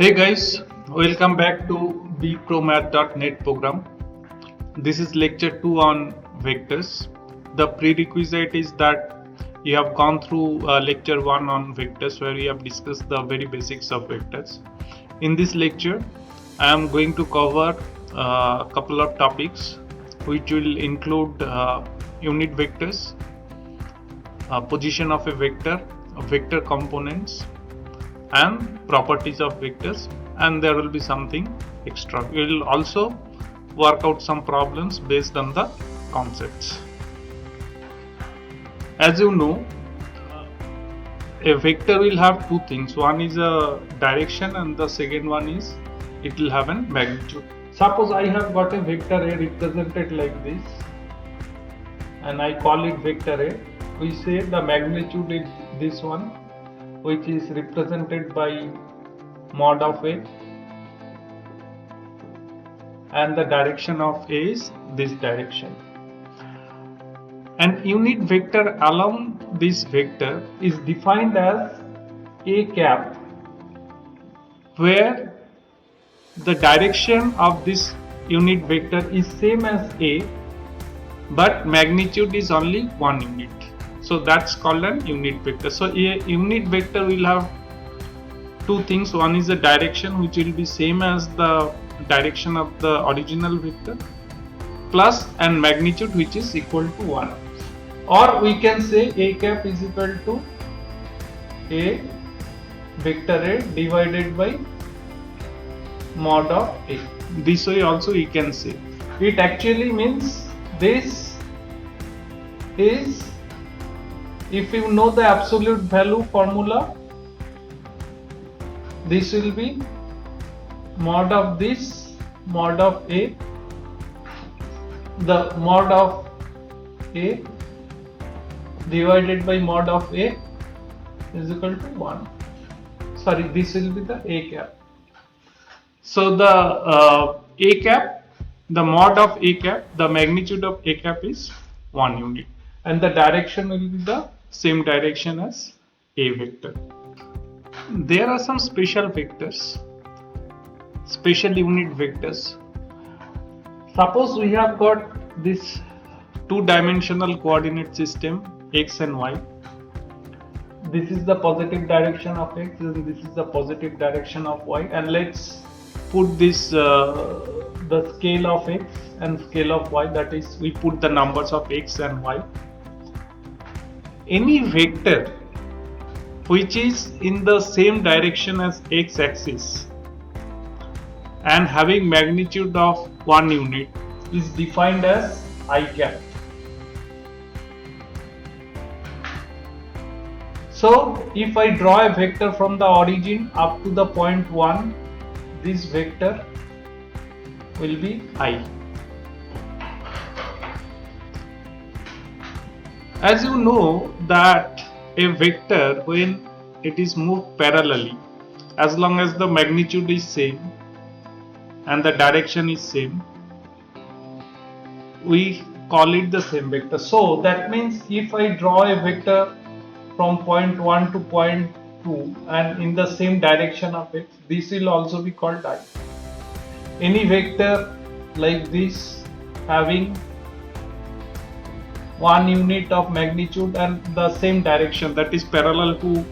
Hey guys, welcome back to bpromath.net program. This is lecture 2 on vectors. The prerequisite is that you have gone through lecture 1 on vectors where we have discussed the very basics of vectors. In this lecture, I am going to cover a couple of topics which will include unit vectors, position of a vector components, and properties of vectors, and there will be something extra. We will also work out some problems based on the concepts. As you know, a vector will have two things. One is a direction and the second one is it will have a magnitude. Suppose I have got a vector A represented like this and I call it vector A. We say the magnitude is this one, which is represented by mod of A, and the direction of A is this direction. An unit vector along this vector is defined as A cap, where the direction of this unit vector is same as A, but magnitude is only one unit. So that's called an unit vector. So a unit vector will have two things. One is the direction, which will be same as the direction of the original vector, plus and magnitude, which is equal to 1. Or we can say A cap is equal to A vector A divided by mod of A. This way also we can say. It actually means this is, if you know the absolute value formula, this will be mod of this, mod of A, the mod of A divided by mod of A is equal to 1. Sorry, this will be the A cap. So the A cap, the mod of A cap, the magnitude of A cap is 1 unit, and the direction will be the same direction as A vector. There are some special vectors, special unit vectors. Suppose we have got this two-dimensional coordinate system x and y. This is the positive direction of x and this is the positive direction of y, and let's put this the scale of x and scale of y, that is we put the numbers of x and y. Any vector which is in the same direction as x axis and having magnitude of 1 unit is defined as I cap. So if I draw a vector from the origin up to the point 1, this vector will be I. As you know that a vector, when it is moved parallelly, as long as the magnitude is same and the direction is same, we call it the same vector. So that means if I draw a vector from point 1 to point 2 and in the same direction of x, this will also be called I. Any vector like this having 1 unit of magnitude and the same direction, that is parallel to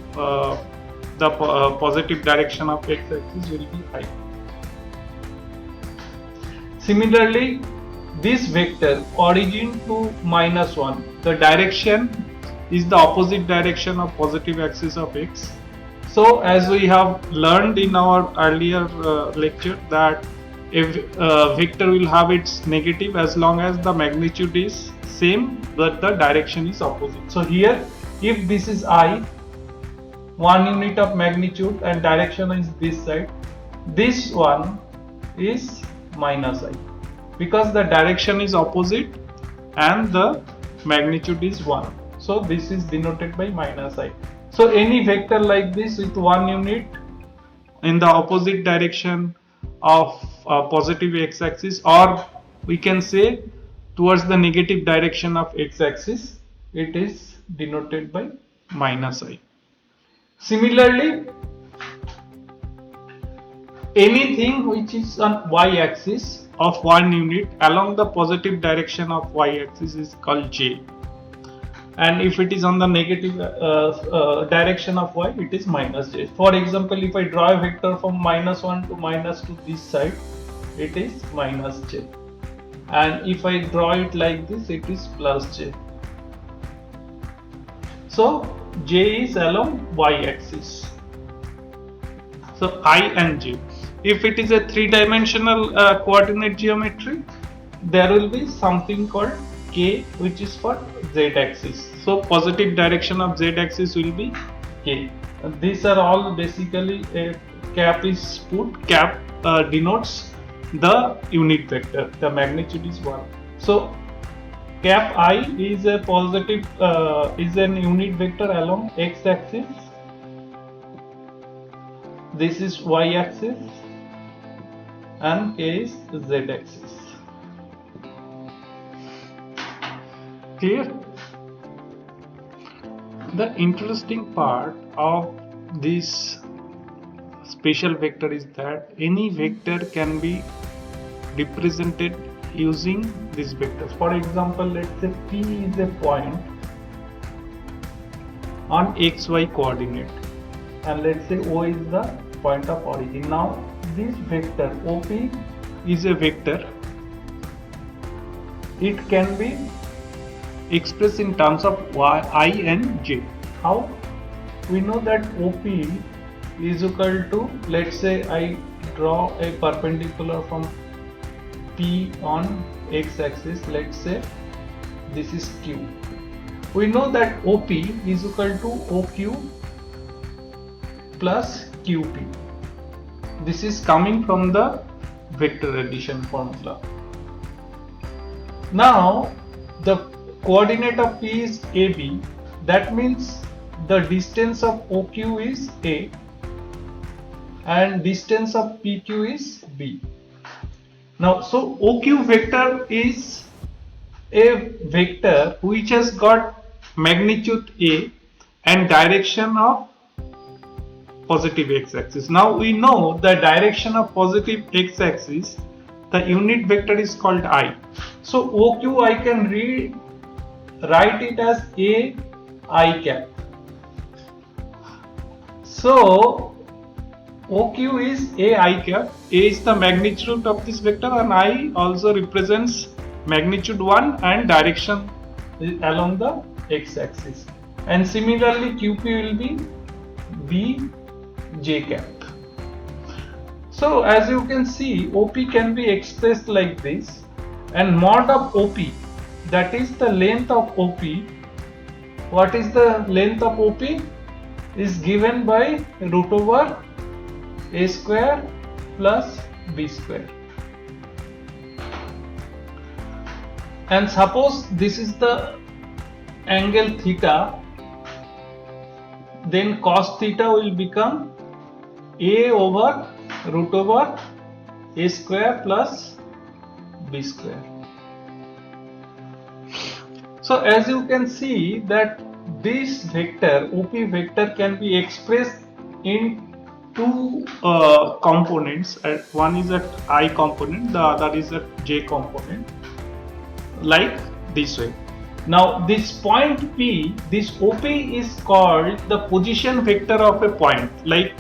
the positive direction of x axis, will be I. Similarly, this vector origin to -1, the direction is the opposite direction of positive axis of x. So as we have learned in our earlier lecture that if vector will have its negative as long as the magnitude is same but the direction is opposite. So here if this is I, 1 unit of magnitude and direction is this side, this one is -I because the direction is opposite and the magnitude is 1. So this is denoted by -I. So any vector like this with 1 unit in the opposite direction of positive x-axis, or we can say towards the negative direction of x-axis, it is denoted by -I. Similarly, anything which is on y-axis of one unit along the positive direction of y-axis is called j, and if it is on the negative direction of y, it is minus j. For example, if I draw a vector from -1 to -2 this side, it is minus j, and if I draw it like this, it is plus j. So j is along y-axis. So I and j. If it is a three-dimensional coordinate geometry, there will be something called k, which is for z-axis. So positive direction of z-axis will be k. These are all basically a cap is put. Cap denotes the unit vector. The magnitude is 1. So cap I is a positive is an unit vector along x-axis. This is y-axis and k is z-axis. Clear? The interesting part of this special vector is that any vector can be represented using these vectors. For example, let's say P is a point on xy coordinate, and let's say O is the point of origin. Now this vector OP is a vector. It can be expressed in terms of I and j. How? We know that OP is equal to, let's say I draw a perpendicular from P on x-axis, let's say this is Q. We know that OP is equal to OQ plus QP. This is coming from the vector addition formula. Now the coordinate of P is AB. That means the distance of OQ is A and distance of PQ is B. Now, so OQ vector is a vector which has got magnitude A and direction of positive x-axis. Now we know the direction of positive x-axis, the unit vector is called I. So OQ I can write it as A I cap. So OQ is A I cap. A is the magnitude of this vector and I also represents magnitude 1 and direction along the x-axis. And similarly QP will be B J cap. So as you can see, OP can be expressed like this, and mod of OP, that is the length of OP. What is the length of OP? Is given by root over A square plus B square. And suppose this is the angle theta, then cos theta will become A over root over A square plus B square. So as you can see that this vector OP vector can be expressed in two components. One is at I component, the other is at J component, like this way. Now this point P, this OP is called the position vector of a point. Like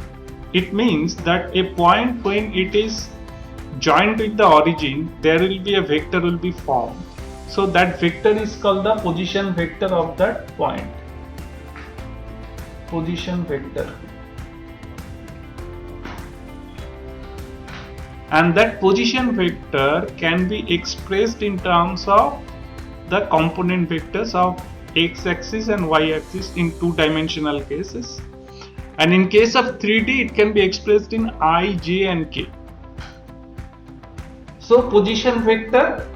it means that a point when it is joined with the origin, there will be a vector will be formed. So that vector is called the position vector of that point. Position vector. And that position vector can be expressed in terms of the component vectors of x-axis and y-axis in two-dimensional cases. And in case of 3D, it can be expressed in I, J and K. So position vector,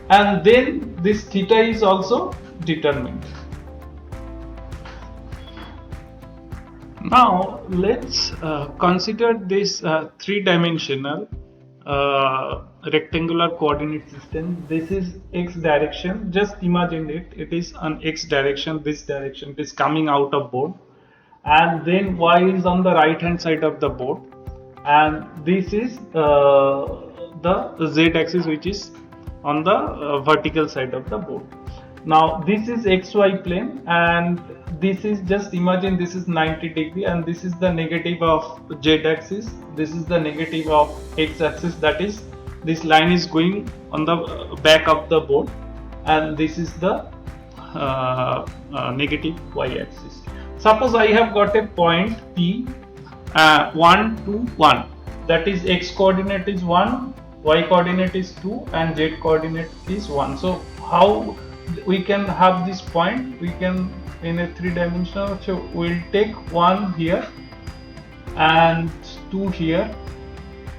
and then this theta is also determined. Now let's consider this three-dimensional rectangular coordinate system. This is x direction. Just imagine it. It is on x direction. This direction. It is coming out of board, and then y is on the right hand side of the board, and this is the z axis, which is on the vertical side of the board. Now this is xy plane, and this is, just imagine, this is 90 degree, and this is the negative of z axis, this is the negative of x axis, that is, this line is going on the back of the board, and this is the negative y axis. Suppose I have got a point P 1 to 1, that is, x coordinate is 1, y coordinate is 2, and z coordinate is 1. So how we can have this point? We can, in a 3-dimensional, so we'll take 1 here and 2 here,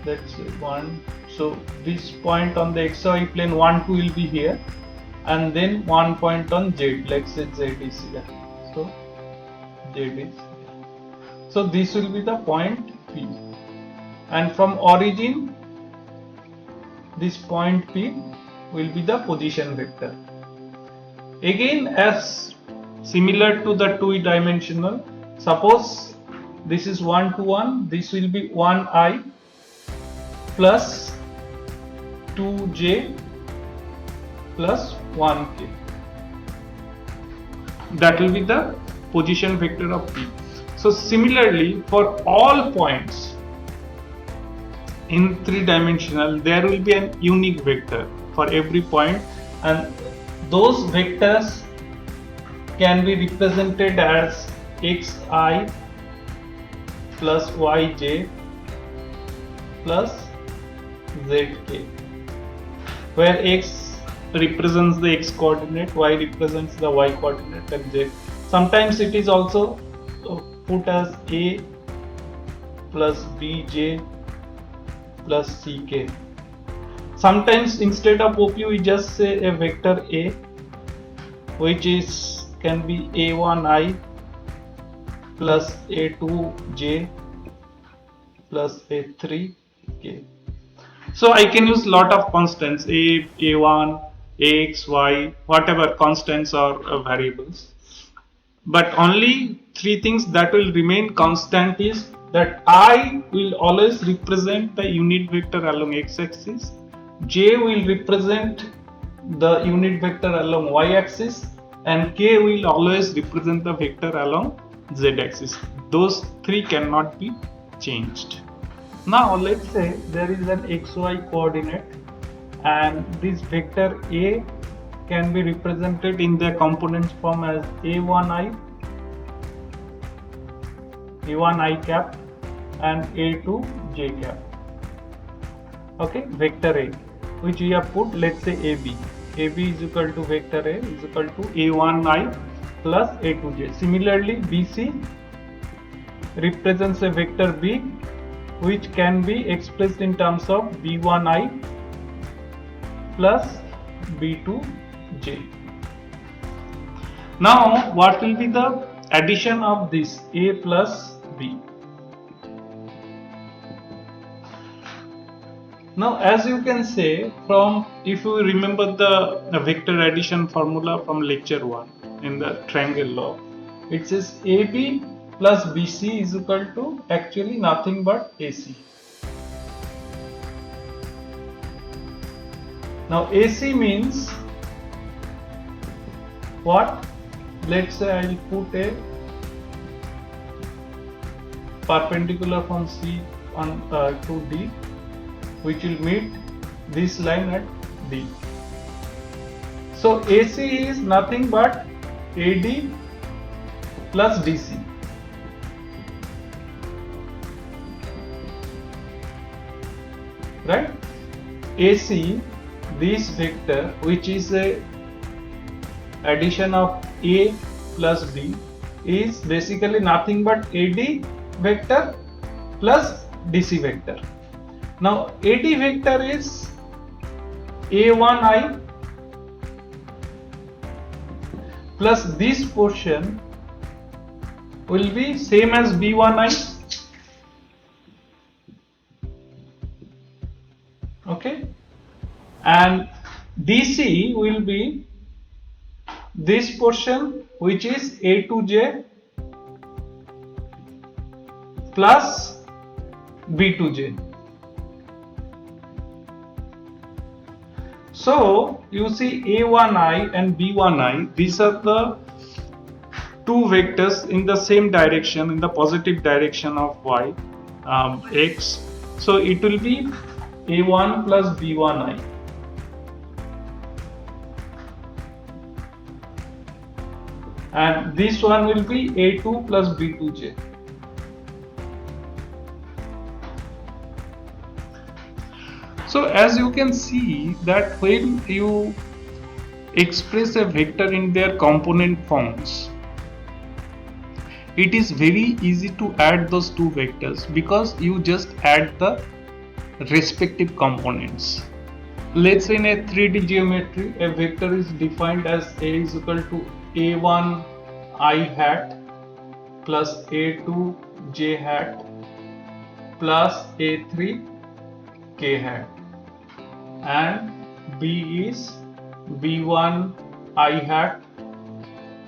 let's say 1. So this point on the xy plane 1, 2 will be here, and then 1 point on z, let's say z is here. So z is here. So this will be the point P, and from origin this point P will be the position vector. Again, as similar to the 2-dimensional, suppose this is 1 to 1, this will be 1i plus 2j plus 1k. That will be the position vector of P. So similarly, for all points in 3-dimensional, there will be an unique vector for every point, and those vectors can be represented as xi plus yj plus zk, where x represents the x coordinate, y represents the y coordinate, and z. Sometimes it is also put as a plus bj plus ck. Sometimes instead of op we just say a vector a, which is can be a1i plus a2j plus a3k. So I can use lot of constants, a1, ax, y, whatever constants or variables. But only 3 things that will remain constant is that I will always represent the unit vector along x-axis, j will represent the unit vector along y-axis, and k will always represent the vector along z-axis. Those 3 cannot be changed. Now let's say there is an xy coordinate, and this vector a can be represented in the components form as a1i cap and a2j cap. Okay, vector a, which we have put, let's say ab is equal to vector a is equal to a1i plus a2j. Similarly, bc represents a vector b, which can be expressed in terms of b1i plus b2j. Now what will be the addition of this a plus b? Now as you can say, from, if you remember the vector addition formula from lecture 1 in the triangle law, it says ab plus bc is equal to actually nothing but ac. Now AC means what? Let's say I will put a perpendicular from C on to D, which will meet this line at D. So AC is nothing but AD plus DC. Right? AC, this vector, which is a addition of A plus B, is basically nothing but AD vector plus DC vector. Now AD vector is A1i plus this portion will be same as B1i. Okay, and DC will be this portion, which is A2j plus B2J. So you see A1I and B1I, these are the two vectors in the same direction, in the positive direction of y, x. So it will be A1 plus B1I. And this one will be A2 plus B2J. So as you can see that when you express a vector in their component forms, it is very easy to add those two vectors because you just add the respective components. Let's say in a 3D geometry, a vector is defined as A is equal to A1 I hat plus A2 j hat plus A3 k hat, and B is B1 I hat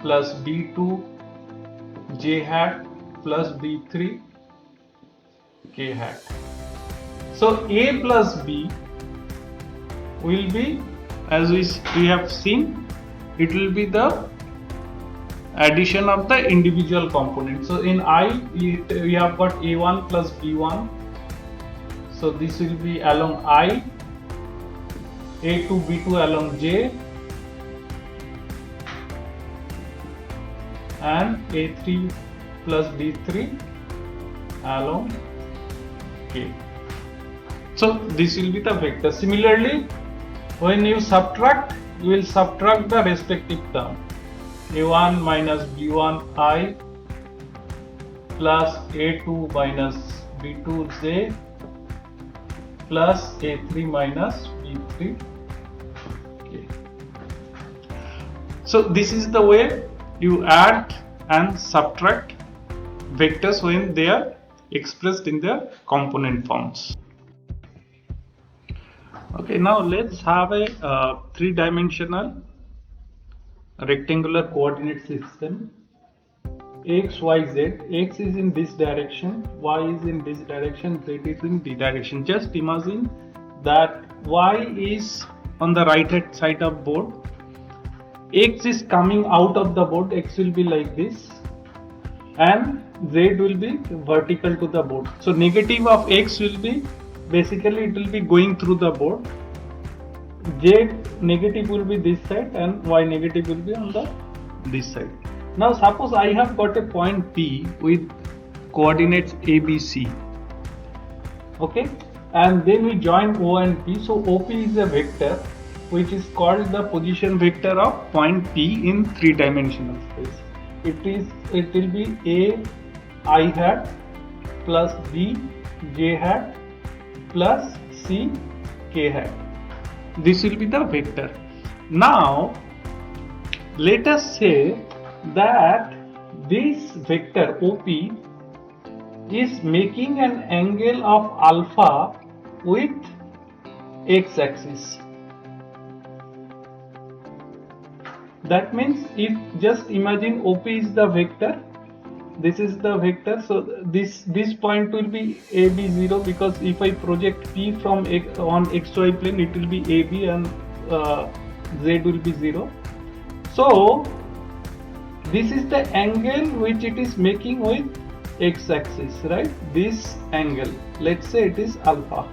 plus B2 j hat plus B3 k hat. So A plus B will be, as we have seen, it will be the addition of the individual components. So in I we have got A1 plus B1, so this will be along I, A2 B2 along J, and A3 plus B3 along K. So this will be the vector. Similarly, when you subtract, you will subtract the respective term. A1 minus B1I plus A2 minus B2J plus A3 minus B3K. So this is the way you add and subtract vectors when they are expressed in their component forms. Okay, now let's have a three-dimensional rectangular coordinate system. X, Y, Z. X is in this direction, Y is in this direction, Z is in this direction. Just imagine that Y is on the right hand side of board, X is coming out of the board, X will be like this, and Z will be vertical to the board. So negative of X will be, basically it will be going through the board. Z negative will be this side and Y negative will be on this side. Now suppose I have got a point P with coordinates A, B, C. Okay, and then we join O and P. So OP is a vector which is called the position vector of point P in three-dimensional space. It will be A I hat plus B j hat plus C k hat. This will be the vector. Now let us say that this vector OP is making an angle of alpha with x-axis. That means if just imagine OP is the vector, this is the vector, so this point will be AB0, because if I project P from on XY plane, it will be AB and Z will be 0. So this is the angle which it is making with x-axis, right? This angle, let's say it is alpha.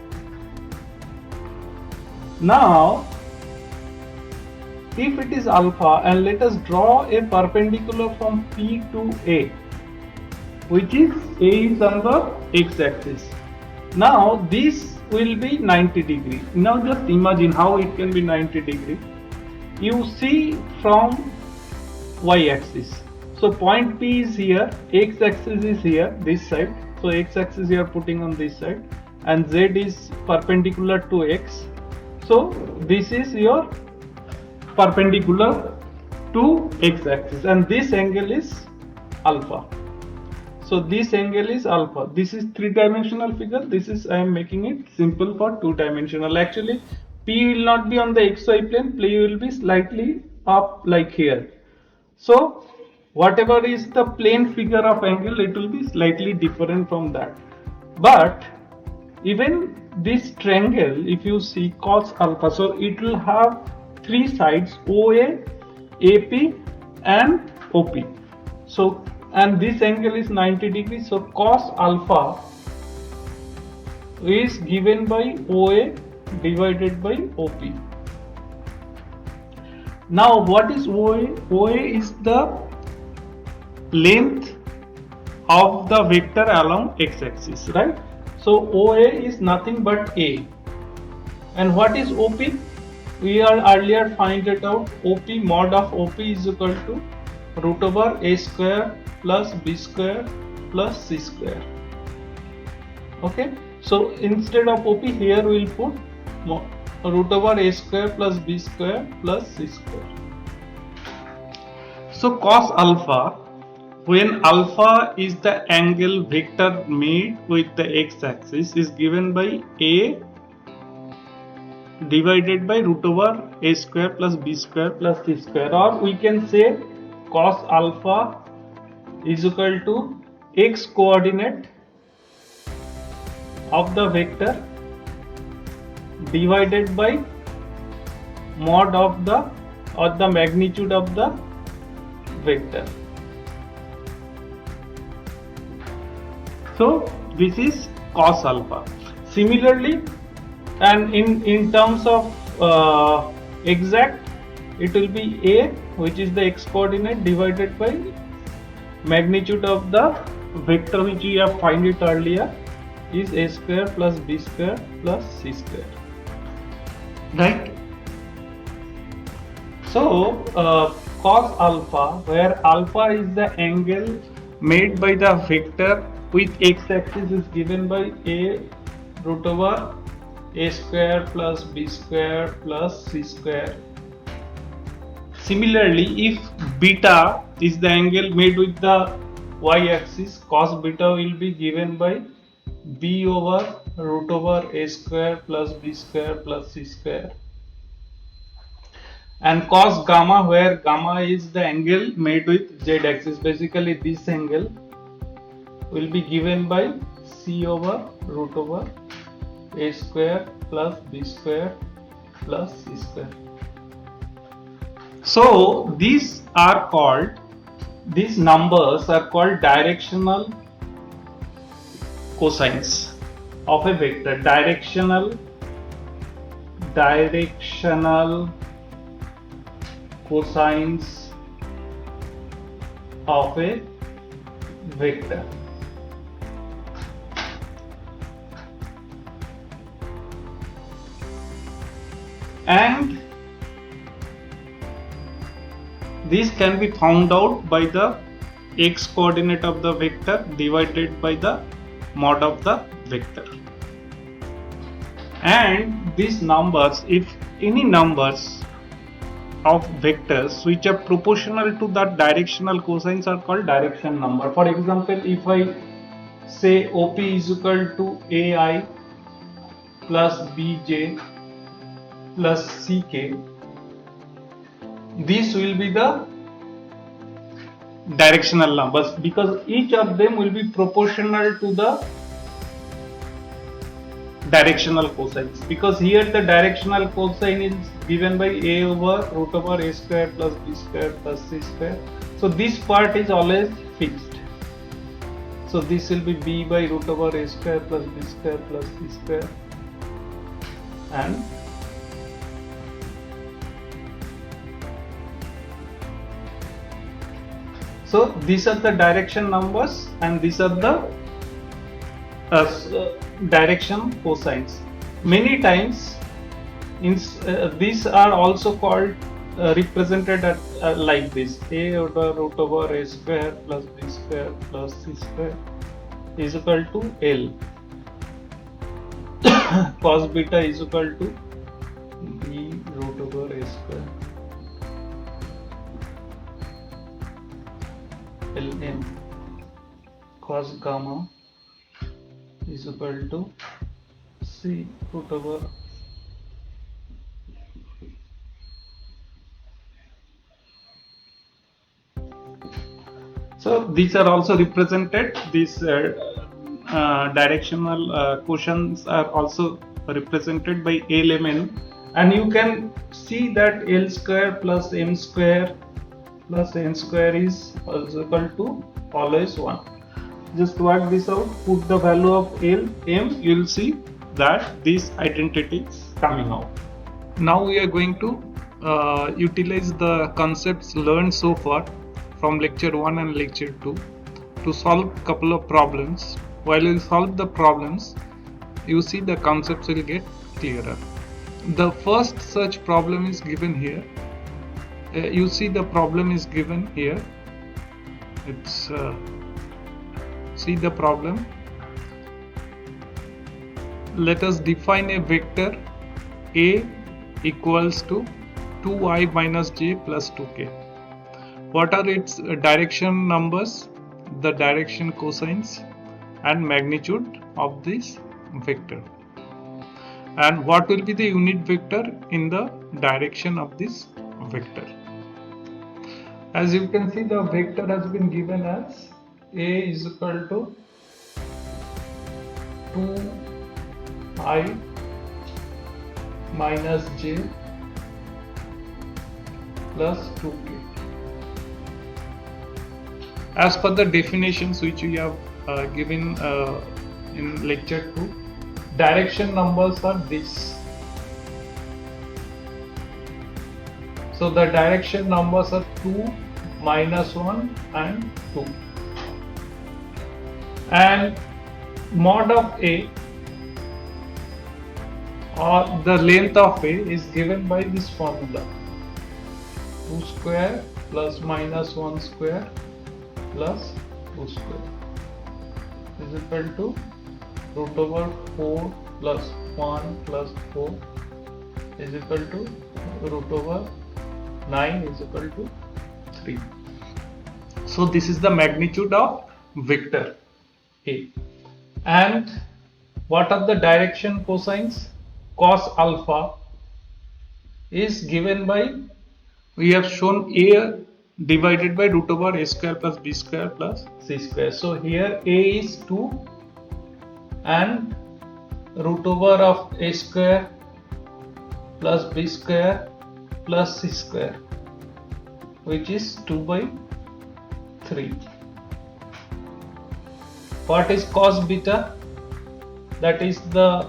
Now if it is alpha, and let us draw a perpendicular from P to A, which is A is on the x-axis. Now this will be 90 degree. Now just imagine how it can be 90 degree. You see from y-axis. So point P is here, x-axis is here, this side. So x-axis you are putting on this side, and Z is perpendicular to x. So this is your perpendicular to x-axis, and this angle is alpha. So this angle is alpha. This is three-dimensional figure. This is, I am making it simple for two-dimensional. Actually, P will not be on the xy plane. P will be slightly up like here. So whatever is the plane figure of angle, it will be slightly different from that. But Even this triangle, if you see cos alpha, so it will have three sides, OA, AP and OP. So, and this angle is 90 degrees, so cos alpha is given by OA divided by OP. Now what is OA? OA is the length of the vector along x-axis, right? So OA is nothing but A. And what is OP? We are earlier find it out. OP, mod of OP is equal to root over A square plus B square plus C square. Okay, so instead of OP here we will put root over A square plus B square plus C square. So cos alpha, when alpha is the angle vector made with the x-axis, is given by A divided by root over A square plus B square plus C square, or we can say cos alpha is equal to x coordinate of the vector divided by mod of the or the magnitude of the vector. So this is cos alpha. Similarly, and in terms of exact, it will be A, which is the x coordinate, divided by magnitude of the vector which we have find it earlier, is A square plus B square plus C square, right? So cos alpha, where alpha is the angle made by the vector with x-axis, is given by A root over A square plus B square plus C square. Similarly, if beta is the angle made with the y-axis, cos beta will be given by B over root over A square plus B square plus C square. And cos gamma, where gamma is the angle made with z-axis, basically this angle will be given by C over root over A square plus B square plus C square. So these numbers are called directional cosines of a vector. Directional cosines of a vector. And this can be found out by the x coordinate of the vector divided by the mod of the vector. And these numbers, if any numbers of vectors which are proportional to that directional cosines, are called direction number. For example, if I say OP is equal to AI plus BJ plus CK, these will be the directional numbers because each of them will be proportional to the directional cosines, because here the directional cosine is given by A over root over A square plus B square plus C square. So this part is always fixed. So this will be B by root over A square plus B square plus C square, and so these are the direction numbers and these are the direction cosines. Many times these are also called represented like this: A over root over A square plus B square plus C square is equal to L. Cos beta is equal to B root over A square Ln. Cos gamma is equal to C root over so these are also represented, these directional quotients are also represented by L, M, N, and you can see that L square plus M square plus N square is also equal to always 1. Just work this out, put the value of L, M, you will see that this identity is coming out. Now we are going to utilize the concepts learned so far from lecture 1 and lecture 2 to solve a couple of problems. While you solve the problems, you see the concepts will get clearer. The first such problem is given here. You see the problem is given here. It's see the problem. Let us define a vector A equals to 2i minus j plus 2k. What are its direction numbers, the direction cosines and magnitude of this vector, and what will be the unit vector in the direction of this vector. As you can see, the vector has been given as A is equal to 2i minus j plus 2k. As per the definitions which we have given in lecture 2, direction numbers are this. So the direction numbers are 2, minus 1 and 2. And mod of A, or the length of A, is given by this formula: 2 square plus minus 1 square plus 2 square is equal to root over 4 plus 1 plus 4 is equal to root over 9 is equal to 3. So this is the magnitude of vector A. And what are the direction cosines? Cos alpha is given by, we have shown A divided by root over A square plus B square plus C square. So here A is 2 and root over of A square plus B square plus C square, which is 2 by 3. What is cos beta? That is the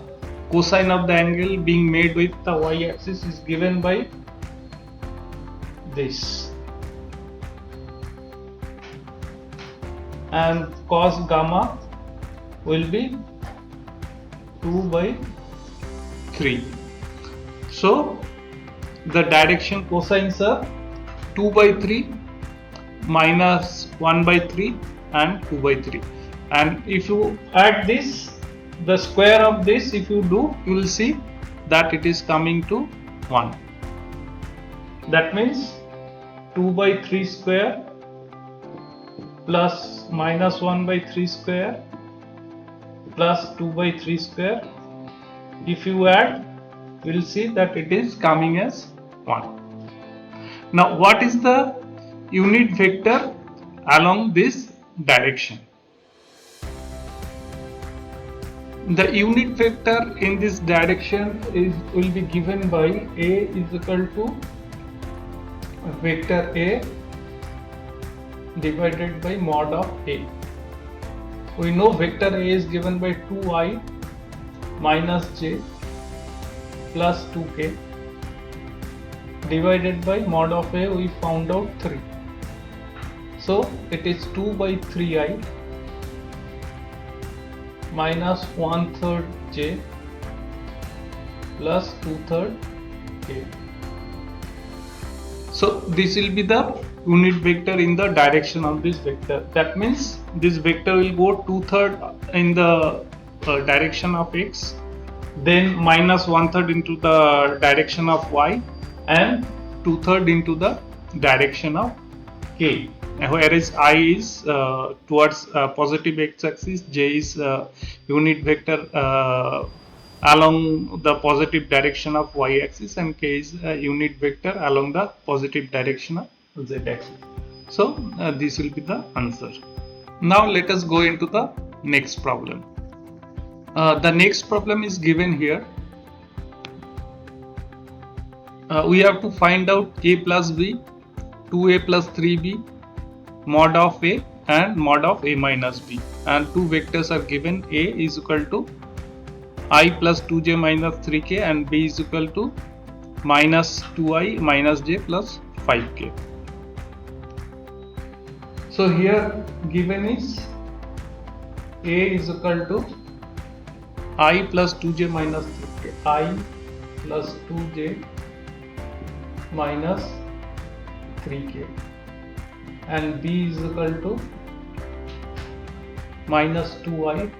cosine of the angle being made with the y-axis, is given by this. And cos gamma will be 2 by 3. So the direction cosines are 2 by 3, minus 1 by 3 and 2 by 3. And if you add this, the square of this, if you do, you will see that it is coming to 1. That means 2 by 3 square plus minus 1 by 3 square plus 2 by 3 square. If you add, you will see that it is coming as 1. Now what is the unit vector along this direction? The unit vector in this direction will be given by A is equal to vector A divided by mod of A. We know vector A is given by 2i minus j plus 2k divided by mod of A, we found out 3. So it is 2 by 3i minus 1/3 j plus 2/3 k. So this will be the unit vector in the direction of this vector. That means this vector will go 2/3 in the direction of x, then minus 1/3 into the direction of y, and 2/3 into the direction of k. Whereas I is towards positive x-axis, j is unit vector along the positive direction of y-axis, and k is unit vector along the positive direction of z-axis. So this will be the answer. Now let us go into the next problem. The next problem is given here. We have to find out a plus b, 2a plus 3b, mod of a and mod of a minus b, and two vectors are given. A is equal to I plus 2j minus 3k and b is equal to minus 2i minus j plus 5k. So here given is a is equal to I plus 2j minus 3k, I plus 2j minus 3k, and b is equal to minus 2i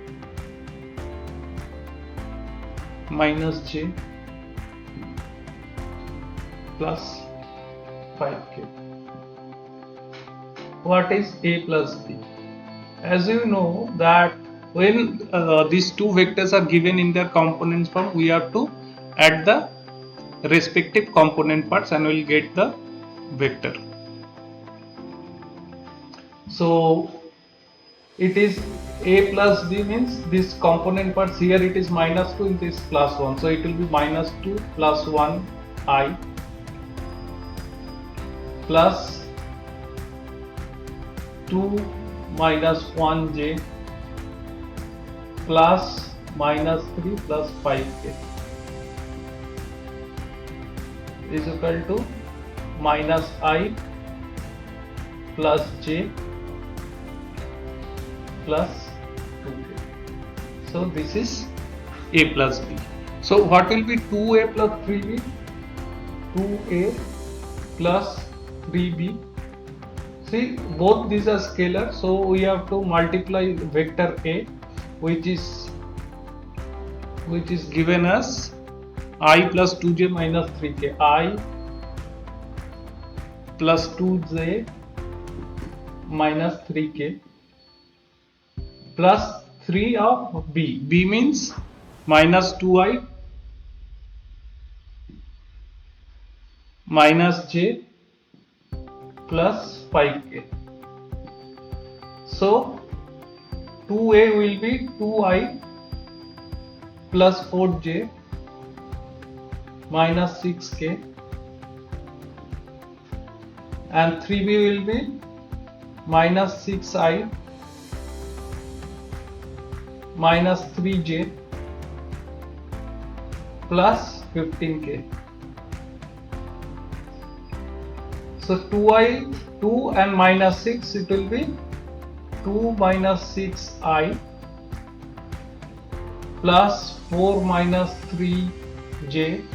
minus j plus 5k. What is a plus b? As you know that when these two vectors are given in their components form, we have to add the respective component parts and we will get the vector. So it is a plus b means this component parts here it is minus 2 and this plus 1. So it will be minus 2 plus 1 I plus 2 minus 1 j plus minus 3 plus 5k is equal to minus I plus j plus 2k. So this is a plus b. So what will be 2a plus 3b? 2a plus 3b. See, both these are scalar, so we have to multiply vector a, which is given as I plus 2j minus 3k, I plus 2j minus 3k plus 3 of b. B means minus 2i minus j plus 5k. So 2a will be 2i plus 4j minus 6k, and 3b will be minus 6i minus 3j plus 15k. So 2i, 2 and minus 6, it will be 2 minus 6i plus 4 minus 3j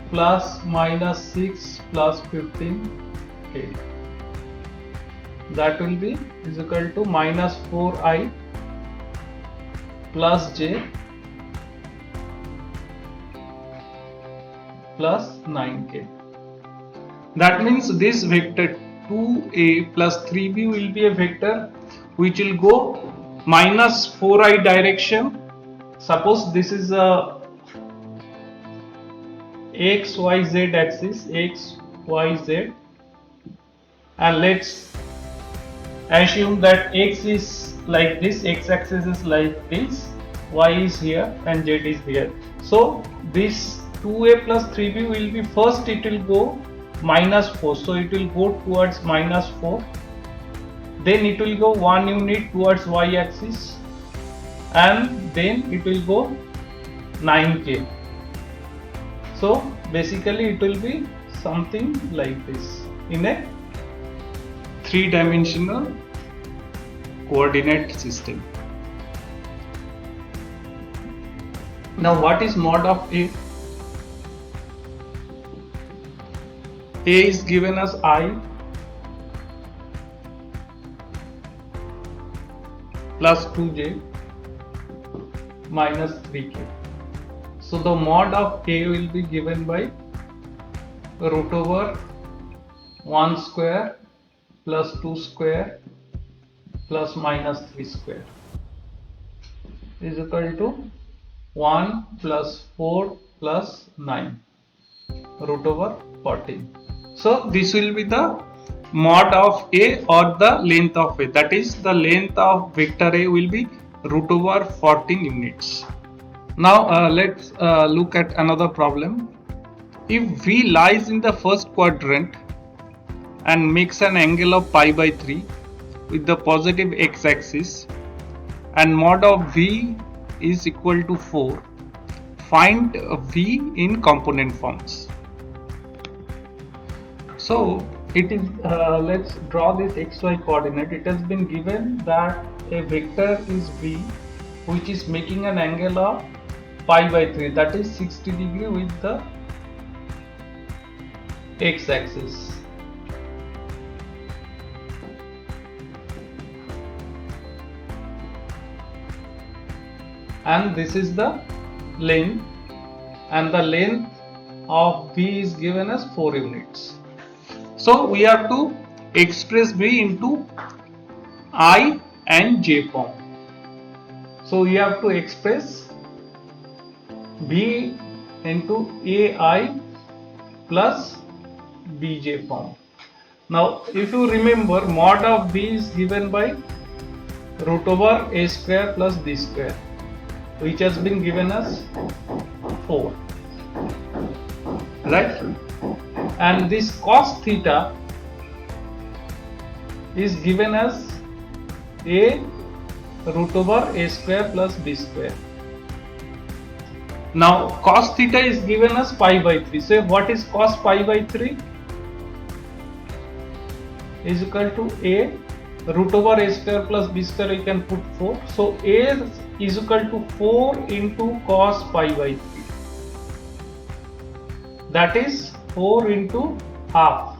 plus minus 6 plus 15k. That will be is equal to minus 4i plus j plus 9k. That means this vector 2a plus 3b will be a vector which will go minus 4i direction. Suppose this is a x y z axis, x y z, and let's assume that x is like this, x axis is like this, y is here and z is here. So this 2a plus 3b will be first, it will go minus 4, so it will go towards minus 4, then it will go 1 unit towards y axis, and then it will go 9k. So basically it will be something like this in a 3-dimensional coordinate system. Now what is mod of A? A is given as I plus 2j minus 3k. So the mod of A will be given by root over 1 square plus 2 square plus minus 3 square is equal to 1 plus 4 plus 9 root over 14. So this will be the mod of A or the length of A. That is, the length of vector A will be root over 14 units. Now let's look at another problem. If V lies in the first quadrant and makes an angle of pi by 3 with the positive x-axis and mod of V is equal to 4, find V in component forms. So it is, let's draw this xy coordinate. It has been given that a vector is V which is making an angle of pi by 3, that is 60 degree with the x-axis. And this is the length, and the length of V is given as 4 units. So we have to express V into I and J form. So we have to express V into AI plus BJ form. Now if you remember, mod of V is given by root over A square plus B square, which has been given as 4, right? And this cos theta is given as A root over A square plus B square. Now cos theta is given as pi by 3. So what is cos pi by 3? Is equal to A root over A square plus B square, you can put 4. So A is equal to 4 into cos pi by 3. That is 4 into half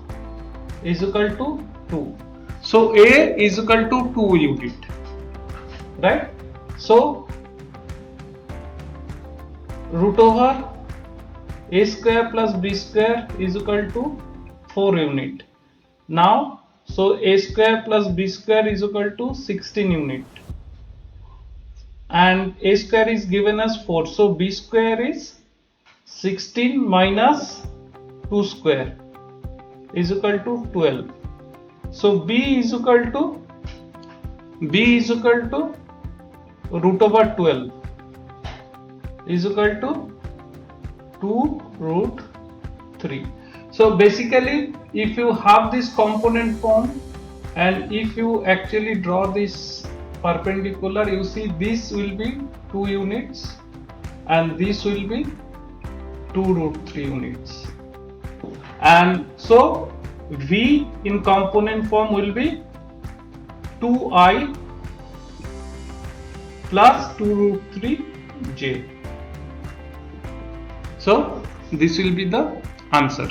is equal to 2. So A is equal to 2 unit, right? So root over A square plus B square is equal to 4 unit. Now so A square plus B square is equal to 16 unit, and A square is given as 4. So B square is 16 minus 2 square is equal to 12. So B is equal to root over 12 is equal to 2 root 3. So basically, if you have this component form and if you actually draw this perpendicular, you see this will be 2 units and this will be 2 root 3 units. And so V in component form will be 2I plus 2 root 3 J. So this will be the answer.